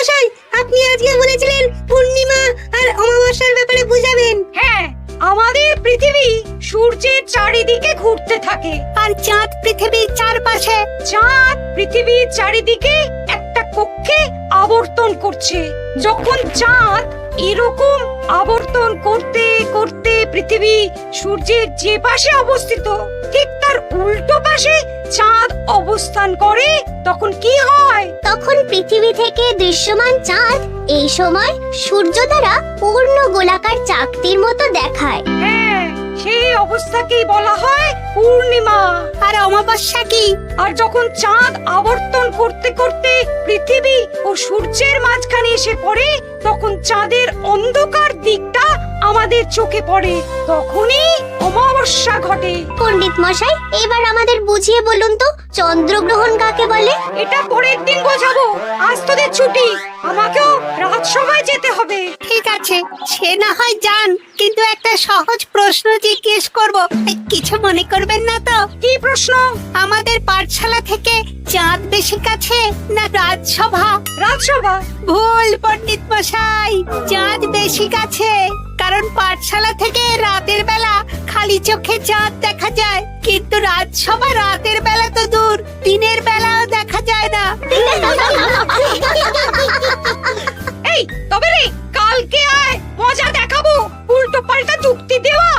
মশাই, আপনি আজকে বলেছিলেন পূর্ণিমা আর অমাবস্যার ব্যাপারে বুঝাবেন। হ্যাঁ, আমাদের পৃথিবী সূর্যের চারিদিকে ঘুরতে থাকে, আর চাঁদ পৃথিবীর চারপাশে। চাঁদ পৃথিবীর চারিদিকে একটা কক্ষে আবর্তন করছে। যখন চাঁদ এরকম আবর্তন করতে করতে পৃথিবী সূর্যের যে পাশে অবস্থিত ঠিক তার উল্টো পাশে চাঁদ অবস্থান করে, তখন কি হয়? তখন পৃথিবী থেকে দৃশ্যমান চাঁদ এই সময় সূর্য দ্বারা পূর্ণ গোলাকার চাকতির মতো দেখায়। হ্যাঁ, সেই অবস্থাকেই বলা হয় পূর্ণিমা। আর অমাবস্যা কি? আর যখন চাঁদ আবর্তন করতে করতে পৃথিবী ও সূর্যের মাঝখানে এসে পড়ে, তখন চাঁদের অন্ধকার দিকটা আমাদের চোখে পড়ে, তখনই অমাবস্যা ঘটে। পণ্ডিত মশাই, এবার আমাদের বুঝিয়ে বলুন তো চন্দ্রগ্রহণ কাকে বলে? এটা পরের দিন বোঝাবো, আজ তোদের ছুটি, আমাকেও রাজসভায় যেতে হবে। ঠিক আছে, সে না হয় যান, কিন্তু একটা সহজ প্রশ্ন জিজ্ঞেস করব, কিছু মনে করবেন না তো? কি প্রশ্ন? আমাদের পাঠশালা থেকে চাঁদ বেশি কাছে না রাজসভা? রাজসভা? ভুল পণ্ডিত মশাই, চাঁদ বেশি কাছে, কারণ পাঠশালা থেকে রাতের বেলা খালি চোখে চাঁদ দেখা যায়, কিন্তু রাজসভা রাতের বেলা তো দূর, দিনের বেলাও দেখা যায় না। এই তবে রে, কালকে আয়, মজা দেখাবো, উল্টো পাল্টা যুক্তি দেওয়া।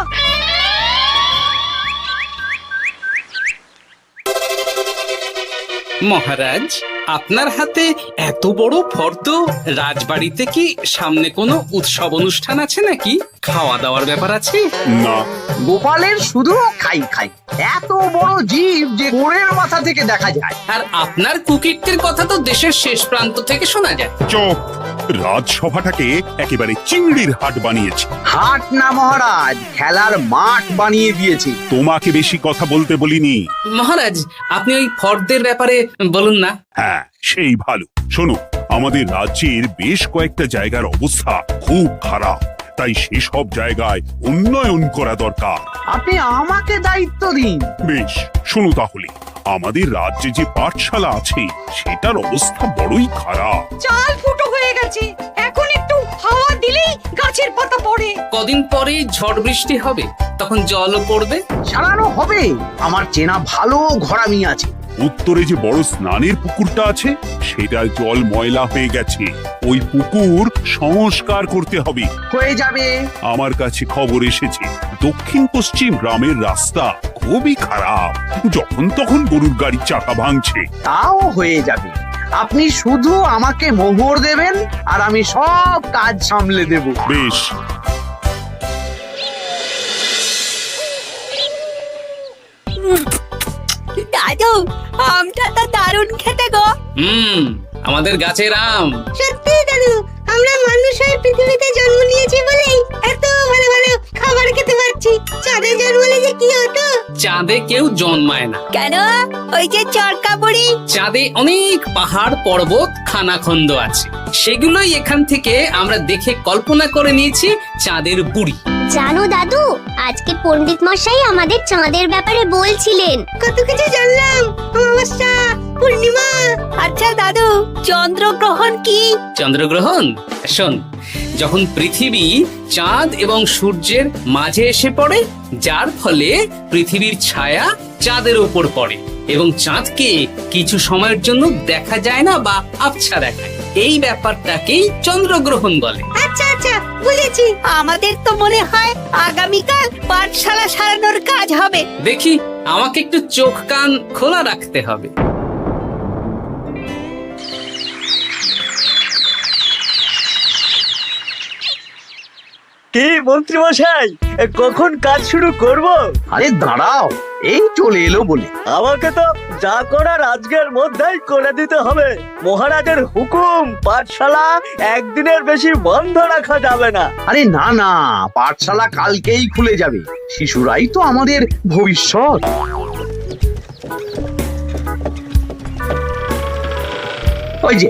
মহারাজ, আপনার হাতে এত বড় ফর্দ, রাজবাড়িতে কি সামনে কোনো উৎসব অনুষ্ঠান আছে নাকি? খাওয়া দাওয়ার ব্যাপার আছে? না, গোপালের শুধু খাই খাই, এত বড় জীব যে গোড়ের মাথা থেকে দেখা যায়। আর আপনার কুকীর্তির কথা তো দেশের শেষ প্রান্ত থেকে শোনা যায়। চুপ! রাজসভাটাকে একেবারে চিংড়ির হাট বানিয়েছে। হাট না মহারাজ, খেলার মাঠ বানিয়ে দিয়েছি। তোমাকে বেশি কথা বলতে বলিনি। মহারাজ, আপনি ওই ফর্দের ব্যাপারে বলুন না। হ্যাঁ, সেই ভালো। শোনো, আমাদের রাজ্যের বেশ কয়েকটা জায়গার অবস্থা খুব খারাপ, তাই সেসব জায়গায় উন্নয়ন করা দরকার। আপনি আমাকে দায়িত্ব দিন। বেশ, শোনো তাহলে, আমাদের রাজ্যে যে পাঠশালা আছে সেটার অবস্থা বড়ই খারাপ। চাল ফুটো হয়ে গেছে, এখন একটু হাওয়া দিলেই গাছের পাতা পড়ে। কদিন পরে ঝড় বৃষ্টি হবে, তখন জলও পড়বে। সারানো হবে, আমার চেনা ভালো ঘরামি আছে। উত্তরে যে বড় স্নানের পুকুরটা আছে সেটার জল ময়লা হয়ে গেছে, ওই পুকুর সংস্কার করতে হবে। হয়ে যাবে। আমার কাছে খবর এসেছে দক্ষিণ পশ্চিম গ্রামের রাস্তা খুবই খারাপ, যখন তখন গরুর গাড়ির চাকা ভাঙছে। তাও হয়ে যাবে, আপনি শুধু আমাকে মোহর দেবেন আর আমি সব কাজ সামলে দেব। বেশ, দাদু, আমটা তো দারুণ খেতে গো। আমাদের গাছের আম। সত্যি দাদু, আমরা মানুষ হয়ে পৃথিবীতে জন্ম নিয়েছি বলেই এত ভালো ভালো খাবার খেতে পারছি। চাঁদে জন্মলে যে কি হতো? চাঁদে কেউ জন্মায় না। কেন? ওই যে চরকা বুড়ি। চাঁদে অনেক পাহাড় পর্বত খানাখন্দ আছে, সেগুলোই এখান থেকে আমরা দেখে কল্পনা করে নিয়েছি চাঁদের বুড়ি। জানো দাদু, আজকে পণ্ডিত মশাই আমাদের চাঁদের ব্যাপারে বলছিলেন। কত কিছু জানলাম, অমাবস্যা, পূর্ণিমা। আচ্ছা দাদু, চন্দ্রগ্রহণ কি? চন্দ্রগ্রহণ? শোন, যখন পৃথিবী চাঁদ এবং সূর্যের মাঝে এসে পড়ে, যার ফলে পৃথিবীর ছায়া চাঁদের উপর পড়ে এবং চাঁদকে কিছু সময়ের জন্য দেখা যায় না বা আবছা দেখায়, এই ব্যাপারটাকেই চন্দ্রগ্রহণ বলে। আচ্ছা আচ্ছা, বুঝেছি। আমাদের তো মনে হয় আগামীকাল পাঠশালা সারানোর কাজ হবে। দেখি, আমাকে একটু চোখ কান খোলা রাখতে হবে। কি মন্ত্রী মশাই, কখন কাজ শুরু করব? আরে দাঁড়াও, এই চলে এলো বলে। আমাকে তো যা করার আজকের মধ্যেই করে দিতে হবে। মহারাজের হুকুম, পাঠশালা একদিনের বেশি বন্ধ রাখা যাবে না। আরে না না, পাঠশালা কালকেই খুলে যাবে, শিশুরাই তো আমাদের ভবিষ্যৎ। ওই যে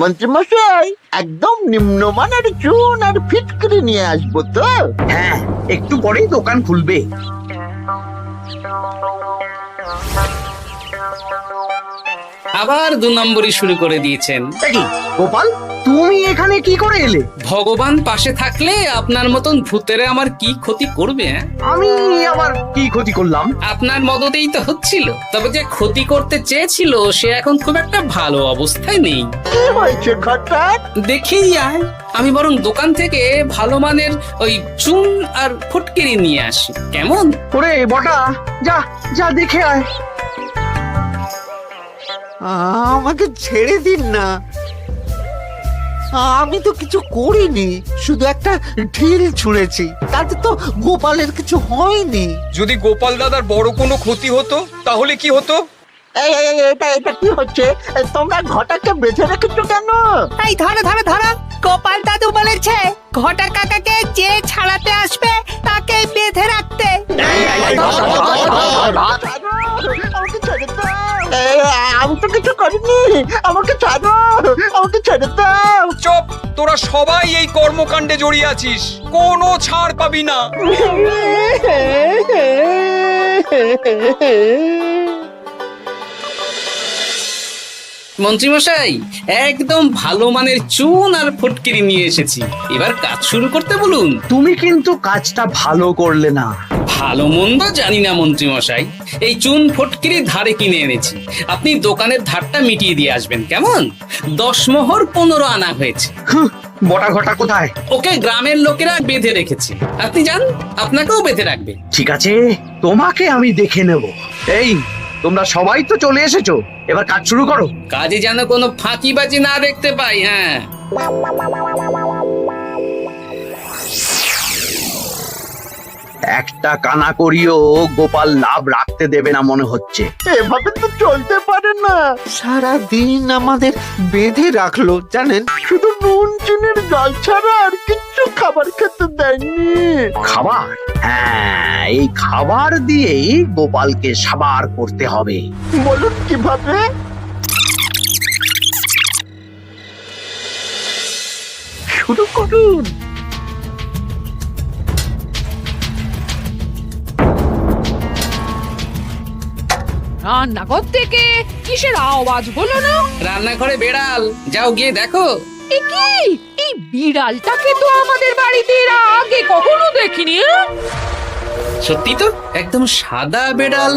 মন্ত্রীমশাই একদম নিম্নমানের চুন আর ফিটকিরি নিয়ে আসবো তো। হ্যাঁ, একটু পরেই দোকান খুলবে। আবার 2 নম্বরই শুরু করে দিয়েছেন। দেখি গোপাল, তুমি এখানে কি করে এলে? ভগবান পাশে থাকলে আপনার মতন ভূতেরা আমার কি ক্ষতি করবে? হ্যাঁ? আমি আবার কি ক্ষতি করলাম? আপনার মদতেই তো হচ্ছিল। তবে যে ক্ষতি করতে চেয়েছিল সে এখন খুব একটা ভালো অবস্থায় নেই। কি হয়েছে ঘটাৎ? দেখেই আয়, আমি বরং দোকান থেকে ভালো মানের ওই চুন আর ফুটকিরি নিয়ে আসি, কেমন? ওরে বটা, যা যা দেখে আয়। আমাকে ছেড়ে দিন না, আমি তো কিছু করিনি, শুধু একটা ঢিল ছুঁড়েছি, তাতে তো গোপালের কিছু হয়নি। যদি গোপাল দাদার বড় কোনো ক্ষতি হতো তাহলে কি হতো? এটা কি হচ্ছে? তোমরা ঘটাকে বেঁধে রেখেছো কেন? এই ধরো ধরো ধরো, গোপাল দাদু বলেছে ঘটা কাকাকে যে ছাড়াতে আসবে তাকে বেঁধে রাখতে। আমাকে ছেড়ে দাও। আমি তো কিছু করিনি, আমাকে ছাড়ো, আমাকে ছেড়ে দাও। চুপ, তোরা সবাই এই কর্মকাণ্ডে জড়িয়ে আছিস, কোনো ছাড় পাবি না। মন্ত্রীমশাই, একদম ভালো মানের চুন আর ফুটকিরি নিয়ে এসেছি, এবার কাজ শুরু করতে বলুন। তুমি কিন্তু কাজটা ভালো করলে না। ভালো মন্দ জানি না মন্ত্রীমশাই, এই চুন ফটকিরি ধারে কিনে এনেছি, আপনি দোকানের ধারটা মিটিয়ে দিয়ে আসবেন, কেমন? 10 মোহর 15 আনা হয়েছে। বটা ঘটা কোথায়? ওকে গ্রামের লোকেরা বেঁধে রেখেছে, আপনি যান, আপনাকেও বেঁধে রাখবে। ঠিক আছে, তোমাকে আমি দেখে নেব। এই, তোমরা সবাই তো চলে এসেছো, এবার কাজ শুরু করো। কাজে যেন কোনো ফাঁকিবাজি না দেখতে পাই। হ্যাঁ, একটা কানা করিও গোপাল লাভ রাখতে দেবে না মনে হচ্ছে। এভাবে তো চলতে পারে না। সারা দিন আমাদের বেঁধে রাখলো জানেন। শুধু নুন চিনির জল ছাড়া আর কিচ্ছু খাবার খেতে দেয়নি। খাবার? হ্যাঁ, এই খাবার দিয়েই গোপালকে সাবার করতে হবে। বলুন কিভাবে? শুরু করুন। রান্নাঘর থেকে কিসের আওয়াজ হলো না? রান্নাঘরে বেড়াল, যাও গিয়ে দেখো। এ কি? এই বিড়ালটাকে তো আমাদের বাড়িতে এর আগে কখনো দেখিনি। সত্যি তো, একদম সাদা বেড়াল।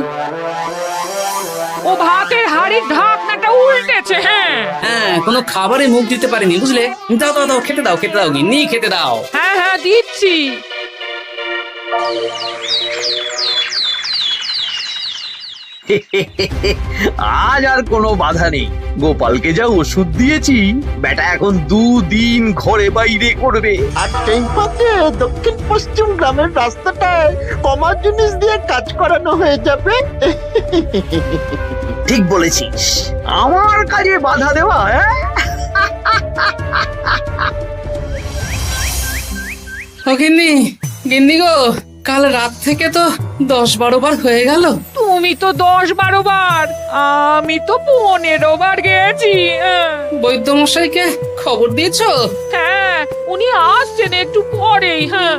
ও ভাতের হাড়ির ঢাকনাটা উল্টেছে। হ্যাঁ হ্যাঁ, কোনো খাবারে মুখ দিতে পারেনি, বুঝলে? দাও দাও দাও, খেতে দাও, খেতে দাও, গিন্নি খেতে দাও। হ্যাঁ হ্যাঁ, দিচ্ছি। আজ আর কোনো বাধা নেই। গোপালকে যা ওষুধ দিয়েছি, বেটা এখন 2 দিন ঘরে বাইরে করবে। আর সেই পথে দক্ষিণ পশ্চিম গ্রামের রাস্তাটায় কমা জিনিস দিয়ে কাজ করানো হয়ে যাবে। ঠিক বলেছিস, আমার কাজে বাধা দেওয়া। ও গিন্নি, গিন্নি গো, কাল রাত থেকে তো 10-12 বার হয়ে গেল। তুমি তো 10-12 বার, আমি তো 15 বার গেছি। বৈদ্য মশাইকে খবর দিয়েছো? হ্যাঁ, উনি আসছেন একটু পরেই। হ্যাঁ,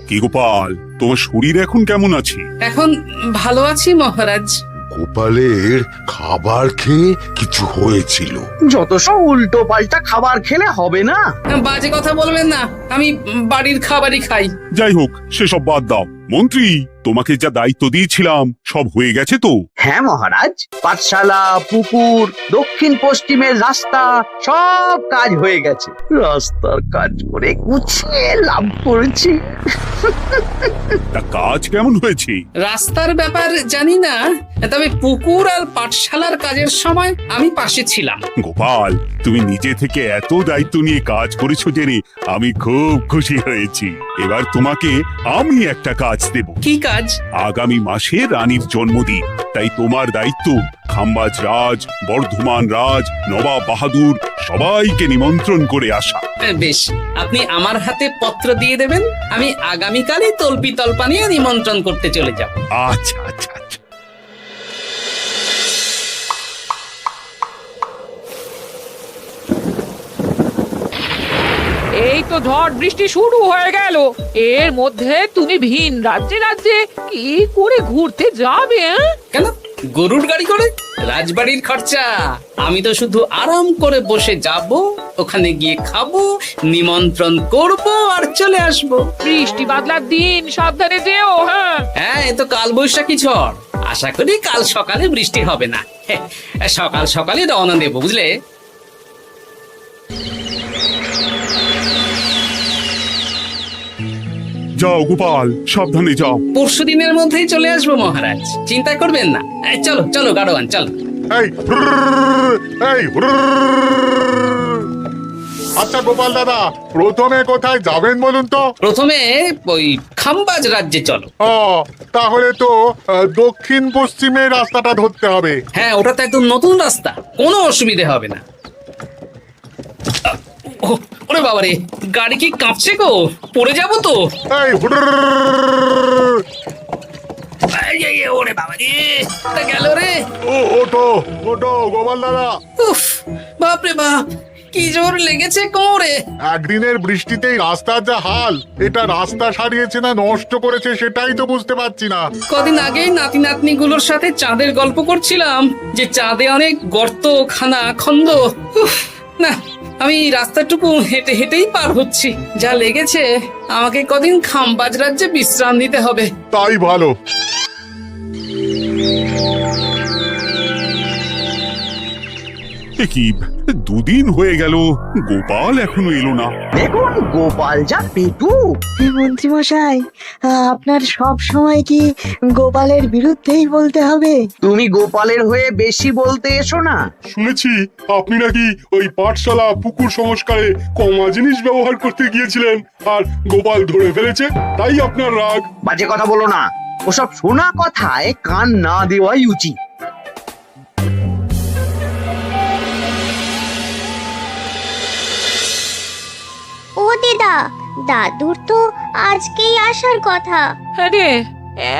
কি গোপাল, তোমার শরীর এখন কেমন আছে? এখন ভালো আছি মহারাজ। গোপালের খাবার খেয়ে কিছু হয়েছিল। যত সব উল্টো পাল্টা খাবার খেলে হবে না। বাজে কথা বলবেন না, আমি বাড়ির খাবারই খাই। যাই হোক, সেসব বাদ দাও। মন্ত্রী, তোমাকে যা দায়িত্ব দিয়েছিলাম সব হয়ে গেছে তো? হ্যাঁ মহারাজ, পাঠশালা, পুকুর, দক্ষিণ পশ্চিমের রাস্তা সব কাজ হয়ে গেছে। রাস্তার কাজ করে গুছিয়ে লাভ করেছি। তা কাজ কেমন হয়েছে? রাস্তার ব্যাপার জানি না, তবে পুকুর আর পাঠশালার কাজের সময় আমি পাশে ছিলাম। গোপাল, তুমি নিজে থেকে এত দায়িত্ব নিয়ে কাজ করেছো জেনে আমি খুব খুশি হয়েছি। এবার তোমাকে আমি একটা কাজ দেব। কি কাজ? আগামী মাসে রানীর জন্মদিন, তাই তোমার দায়িত্ব খাম্বাজ রাজ, বর্ধমান রাজ, নবাব বাহাদুর সবাইকে নিমন্ত্রণ করে আসা। বেশ, আপনি আমার হাতে পত্র দিয়ে দেবেন, আমি আগামীকালই তল্পি তল্পা নিয়ে নিমন্ত্রণ করতে চলে যাব। আচ্ছা আচ্ছা আচ্ছা। এই তো ঝড় বৃষ্টি শুরু হয়ে গেল, এর মধ্যে তুমি ভিন রাজ্যে রাজ্যে কি করে ঘুরতে যাবে? কেন, গরুর গাড়ি করে? রাজবাড়ির খরচা। আমি তো শুধু আরাম করে বসে যাব, ওখানে গিয়ে খাবো, নিমন্ত্রণ করব আর চলে আসব। বৃষ্টি বাদলার দিন, সাবধানে যেও। হ্যাঁ হ্যাঁ, এ তো কাল বৈশাখী ঝড়, আশা করি কাল সকালে বৃষ্টি হবে না। সকাল সকালে রওনা দেব, বুঝলে? যাও গোপাল, সাবধানে যাও। পরশু দিনের মধ্যেই চলে আসবো মহারাজ, চিন্তা করবেন না। চলো চলো গাড়োয়ান, চলো। এই এই আচ্ছা গোপাল দাদা, প্রথমে কোথায় যাবেন বলুন তো? প্রথমে ওই খাম্বাজ রাজ্যে চলো। ও, তাহলে তো দক্ষিণ পশ্চিমে রাস্তাটা ধরতে হবে। হ্যাঁ, ওটা তো একদম নতুন রাস্তা, কোনো অসুবিধে হবে না। ওরে বাবারে, গাড়ি কি কাঁপছে গো, পড়ে যাবো তো। এই ওরে বাবারে, গেল রে। ওটো ওটো গোপাল দাদা। উফ, বাপরে বাপ, কি জোর লেগেছে কোমরে। একদিনের বৃষ্টিতেই রাস্তার যা হাল, এটা রাস্তা সারিয়েছে না নষ্ট করেছে সেটাই তো বুঝতে পারছি না। কদিন আগেই নাতি নাতনি গুলোর সাথে চাঁদের গল্প করছিলাম, যে চাঁদে অনেক গর্ত, খানা খন্দ। উফ, না, আমি রাস্তাটুকু হেঁটে হেঁটেই পার হচ্ছি। যা লেগেছে, আমাকে কদিন খাম্বাজ রাজ্যে বিশ্রাম নিতে হবে। তাই ভালো। এ কি, দুদিন হয়ে গেল গোপাল এখনো এলো না। দেখুন গোপাল যা পেটু। মন্ত্রী মশাই, আপনার সব সময় কি গোপালের বিরুদ্ধেই বলতে হবে? তুমি গোপালের হয়ে বেশি বলতে এসো না। শুনেছি আপনি নাকি ওই পাঠশালা পুকুর সংস্কারে কমা জিনিস ব্যবহার করতে গিয়েছিলেন, আর গোপাল ধরে ফেলেছে, তাই আপনার রাগ। বাজে কথা বলো না, ওসব শোনা কথায় কান না দেওয়াই উচিত। ও দিদা, দাদুর তো আজকেই আসার কথা। আরে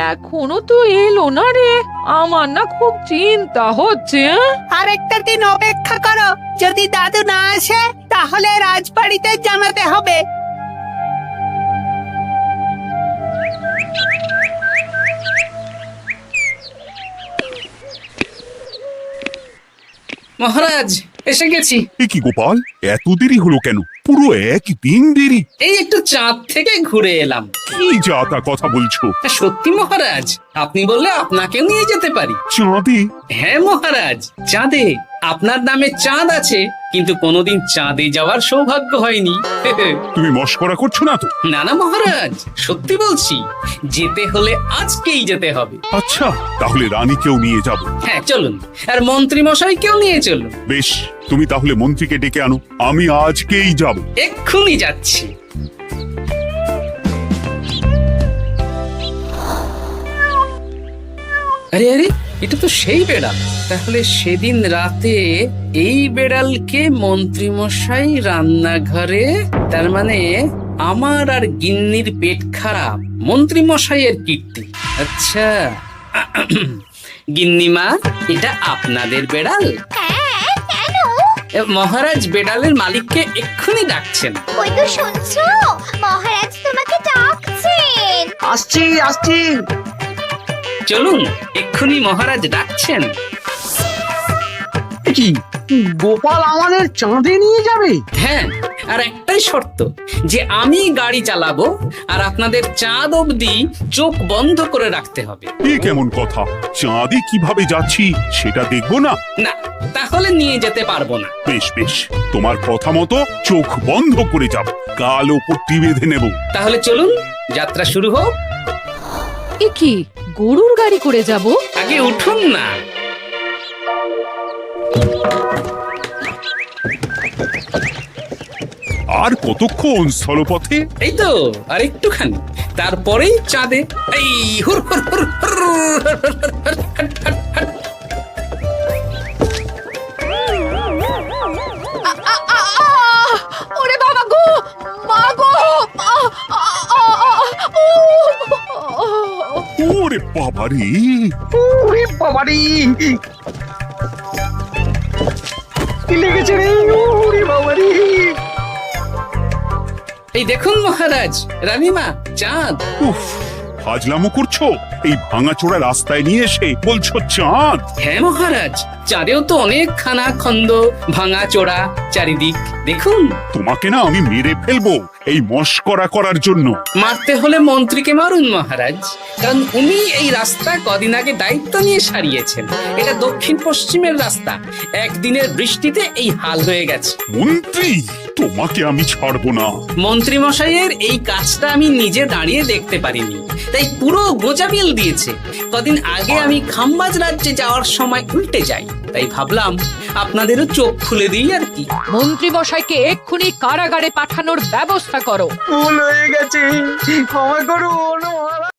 এখনো তো এলো না রে, আমার না খুব চিন্তা হচ্ছে। আরেকটা দিন অপেক্ষা করো, যদি দাদু না আসে তাহলে রাজবাড়িতে জানাতে হবে। মহারাজ, এসে গেছি। এ কি গোপাল, এত দেরি হলো কেন? পুরো একদিন দেরি। এই একটু চাঁদ থেকে ঘুরে এলাম। কি যা তা কথা বলছো? সত্যি মহারাজ, আপনি বললে আপনাকেও নিয়ে যেতে পারি। চাঁদে? হ্যাঁ মহারাজ, চাঁদে। আপনার নামে চাঁদ আছে, কিন্তু কোনোদিন চাঁদে যাওয়ার সৌভাগ্য হয়নি। তুমি মস্করা করছো না তো? না না মহারাজ, সত্যি বলছি, যেতে হলে আজকেই যেতে হবে। আচ্ছা, তাহলে রানীকেও নিয়ে যাব। হ্যাঁ চলুন, আর মন্ত্রী মশাইকেও নিয়ে চলুন। বেশ, তুমি তাহলে মন্ত্রীকে ডেকে আনো, আমি আজকেই যাব। এক্ষুনি যাচ্ছি। আরে আরে, এটা তো সেই বেড়াল। তাহলে সেদিন রাতে এই বেড়ালকে মন্ত্রী মশাই রান্নাঘরে, তার মানে আমার আর গিন্নির পেট খারাপ, মন্ত্রী মশাইয়ের কীর্তি। আচ্ছা, গিন্নিমা, এটা আপনাদের বেড়াল? মহারাজ বেড়ালের মালিককে এক্ষুনি ডাকছেন। ওই তো শুনছো, মহারাজ তোমাকে ডাকছেন। আসছি আসছি। চলুন, এক্ষুনি মহারাজ ডাকছেন। কি, গোপাল আমাদের চাঁদে নিয়ে যাবে? হ্যাঁ, আর একটাই শর্ত, যে আমি গাড়ি চালাবো আর আপনাদের চাঁদ অবধি চোখ বন্ধ করে রাখতে হবে। এ কেমন কথা? চাঁদে কিভাবে যাচ্ছি সেটা দেখবো না? না, তাহলে নিয়ে যেতে পারবো না। বেশ বেশ, তোমার কথা মতো চোখ বন্ধ করে যাব, কালো পট্টি বেঁধে নেব। তাহলে চলুন, যাত্রা শুরু হোক। এ কি, গরুর গাড়ি করে যাব? আগে উঠুন না। আর কতক্ষণ স্থলপথে? এই তো আর একটুখানি, তারপরেই চাঁদে। এই হুর হুর হুর হুর, ওরে বাবা গো, বাবারে, ওরে বাবারি, কি লেগেছে রে? ওরে বাবারি, এই দেখুন মহারাজ, রানীমা, চাঁদ। উফ, ফাজলামো করছো? এই ভাঙাচোরা রাস্তায় নিয়ে এসে বলছো চাঁদ? হ্যাঁ মহারাজ, চাঁদেও তো অনেক খানা খন্দ, ভাঙা চোরা চারিদিক। দেখুন, তোমাকে না আমি মেরে ফেলবো এই মস্করা করার জন্য। মারতে হলে মন্ত্রীকে মারুন মহারাজ, কারণ উনি এই রাস্তা কদিন আগে দায়িত্ব নিয়ে সারিয়েছেন। এটা দক্ষিণ পশ্চিমের রাস্তা, একদিনের বৃষ্টিতে এই হাল হয়ে গেছে। মন্ত্রী, তোমাকে আমি ছাড়বো না। মন্ত্রী মশাইয়ের এই কাজটা আমি নিজে দাঁড়িয়ে দেখতে পারিনি, তাই পুরো গোজামিল দিয়েছে। কদিন আগে আমি খাম্বাজ রাজ্যে যাওয়ার সময় উল্টে যাই, তাই ভাবলাম আপনাদেরও চোখ খুলে দিই আর কি। মন্ত্রী মশাইকে এক্ষুনি কারাগারে পাঠানোর ব্যবস্থা করো। ভুল হয়ে গেছে, ক্ষমা করুন মহারাজ।